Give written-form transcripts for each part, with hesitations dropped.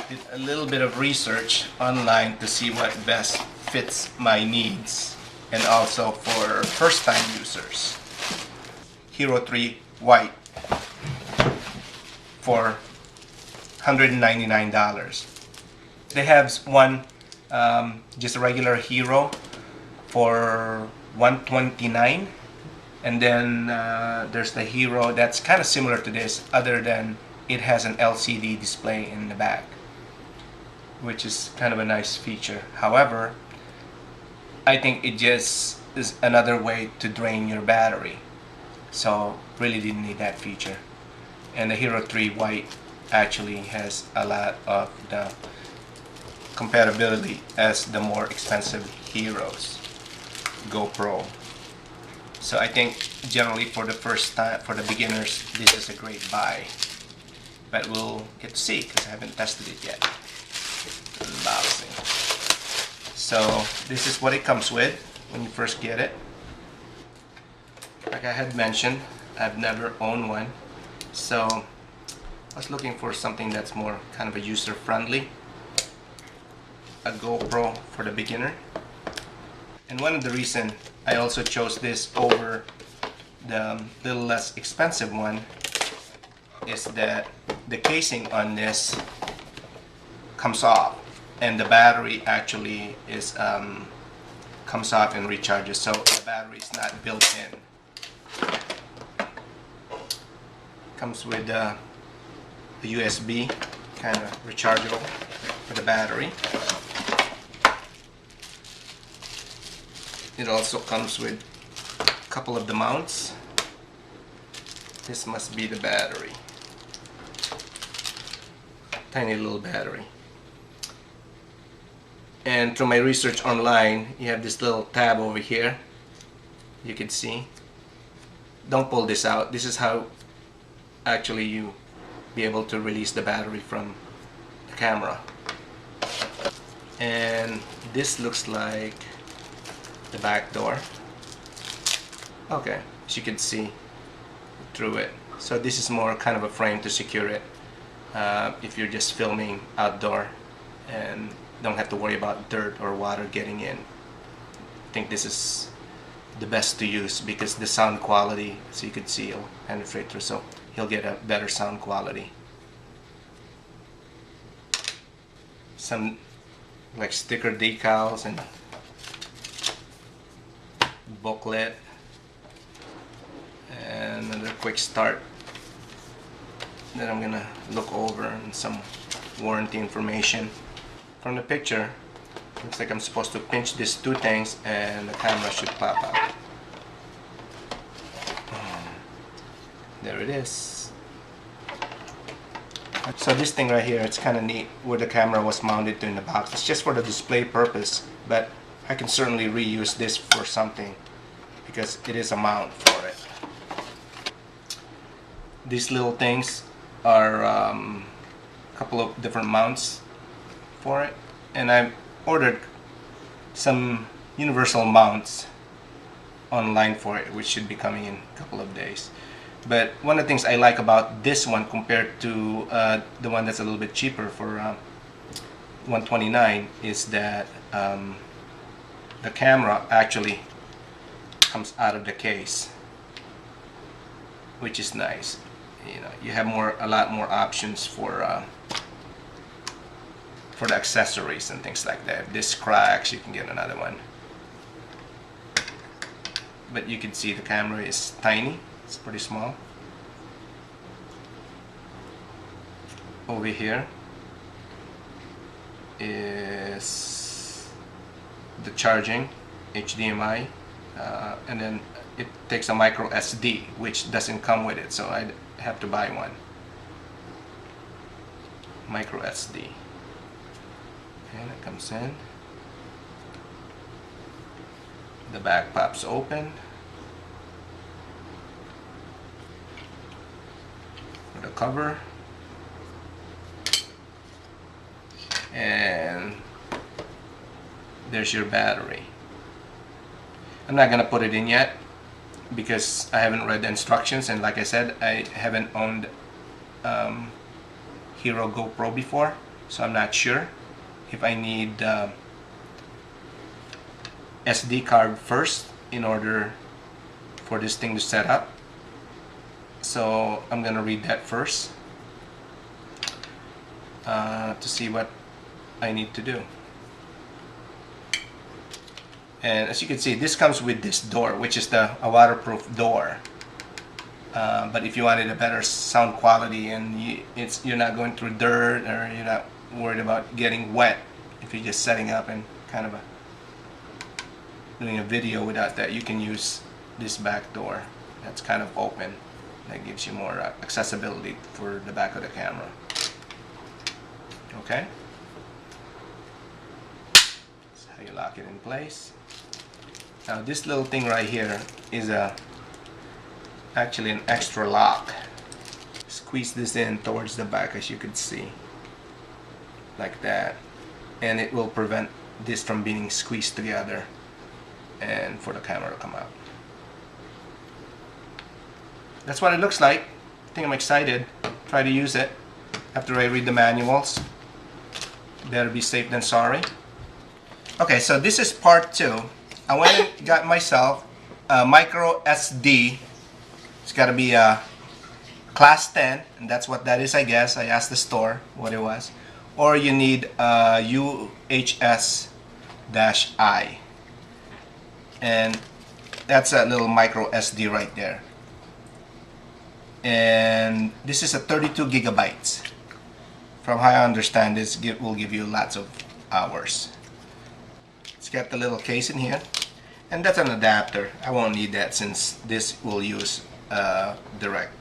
did a little bit of research online to see what best fits my needs and also for first-time users. Hero 3 White for $199. They have one just a regular Hero for $129, and then there's the Hero that's kind of similar to this, other than it has an LCD display in the back, which is kind of a nice feature. However, I think it just is another way to drain your battery, so really didn't need that feature. And the Hero 3 White actually has a lot of the compatibility as the more expensive Heroes, GoPro. So I think generally for the first time, for the beginners, this is a great buy. But we'll get to see because I haven't tested it yet. Unboxing. So this is what it comes with when you first get it. Like I had mentioned, I've never owned one, so I was looking for something that's more kind of a user-friendly, a GoPro for the beginner. And one of the reasons I also chose this over the little less expensive one is that the casing on this comes off, and the battery actually is comes off and recharges, so the battery is not built in. Comes with a USB kind of rechargeable for the battery. It also comes with a couple of the mounts. This must be the battery. Tiny little battery. And through my research online, you have this little tab over here. You can see. Don't pull this out. This is how actually you be able to release the battery from the camera. And this looks like the back door. Okay, as you can see through it. So this is more kind of a frame to secure it if you're just filming outdoor and don't have to worry about dirt or water getting in. I think this is the best to use because the sound quality, as you can see, will penetrate through, so you'll get a better sound quality. Some like sticker decals and booklet and another quick start that I'm gonna look over, and some warranty information. From the picture, looks like I'm supposed to pinch these two things and the camera should pop out. There it is. So this thing right here, it's kind of neat where the camera was mounted to in the box. It's just for the display purpose, but I can certainly reuse this for something because it is a mount for it. These little things are a couple of different mounts for it, and I've ordered some universal mounts online for it, which should be coming in a couple of days. But one of the things I like about this one compared to the one that's a little bit cheaper for $129 is that the camera actually comes out of the case, which is nice. You know, you have a lot more options for the accessories and things like that. If this cracks, you can get another one. But you can see the camera is tiny. It's pretty small. Over here is the charging HDMI, and then it takes a micro SD, which doesn't come with it, so I have to buy one. Micro SD. Okay, that comes in. The back pops open. For the cover. And there's your battery. I'm not gonna put it in yet because I haven't read the instructions, and like I said, I haven't owned Hero GoPro before, So I'm not sure if I need SD card first in order for this thing to set up. So I'm gonna read that first to see what I need to do. And as you can see, this comes with this door, which is a waterproof door. But if you wanted a better sound quality and you're not going through dirt, or you're not worried about getting wet if you're just setting up and kind of doing a video without that, you can use this back door that's kind of open. That gives you more accessibility for the back of the camera. Okay, that's how you lock it in place. Now this little thing right here is actually an extra lock. Squeeze this in towards the back, as you can see, like that, and it will prevent this from being squeezed together and for the camera to come out. That's what it looks like. I think I'm excited. Try to use it after I read the manuals. Better be safe than sorry. Okay, so this is part 2. I went and got myself a micro SD. It's got to be a class 10, and that's what that is, I guess. I asked the store what it was. Or you need a UHS-I. And that's a little micro SD right there. And this is a 32 gigabytes. From how I understand, this will give you lots of hours. It's got the little case in here, and that's an adapter. I won't need that since this will use direct.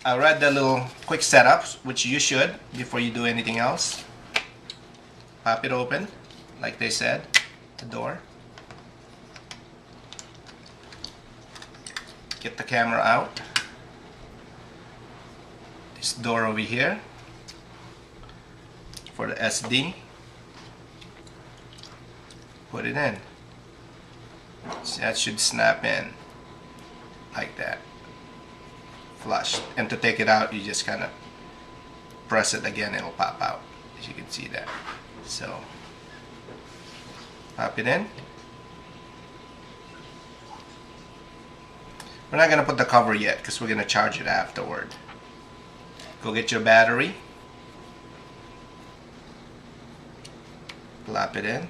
I read the little quick setups, which you should before you do anything else. Pop it open, like they said, the door. Get the camera out. This door over here for the SD. Put it in. So that should snap in like that. Flush. And to take it out, you just kind of press it again, it'll pop out, as you can see that. So pop it in. We're not going to put the cover yet because we're going to charge it afterward. Go get your battery. Plop it in.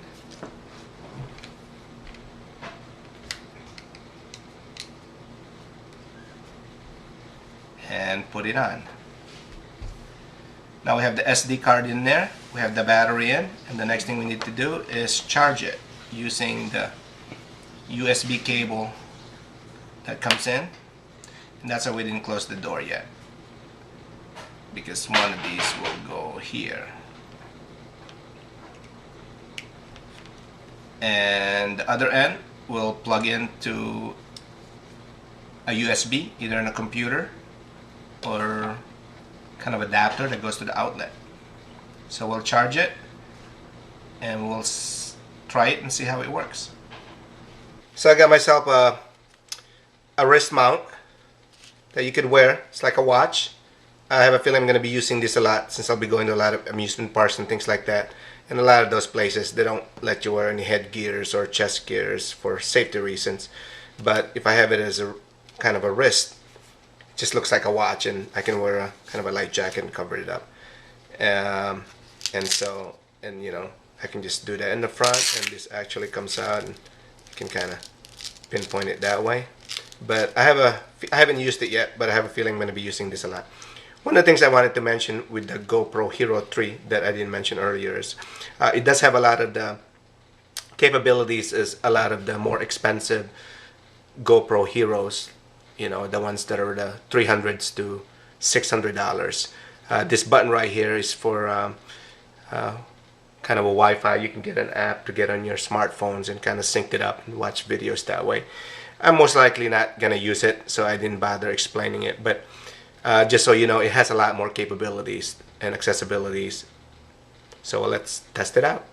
And put it on. Now we have the SD card in there, we have the battery in, and the next thing we need to do is charge it using the USB cable that comes in. And that's why we didn't close the door yet, because one of these will go here. And the other end will plug into a USB, either in a computer or kind of adapter that goes to the outlet. So we'll charge it and we'll try it and see how it works. So I got myself a wrist mount that you could wear. It's like a watch. I have a feeling I'm going to be using this a lot since I'll be going to a lot of amusement parks and things like that. And a lot of those places, they don't let you wear any headgears or chest gears for safety reasons. But if I have it as a kind of a wrist, it just looks like a watch, and I can wear a kind of a light jacket and cover it up. And you know, I can just do that in the front, and this actually comes out, and you can kind of pinpoint it that way. But I haven't used it yet, but I have a feeling I'm going to be using this a lot. One of the things I wanted to mention with the GoPro Hero 3 that I didn't mention earlier is it does have a lot of the capabilities as a lot of the more expensive GoPro Heroes, you know, the ones that are the $300s to $600. This button right here is for kind of a Wi-Fi. You can get an app to get on your smartphones and kind of sync it up and watch videos that way. I'm most likely not going to use it, so I didn't bother explaining it, but just so you know, it has a lot more capabilities and accessibilities. So let's test it out.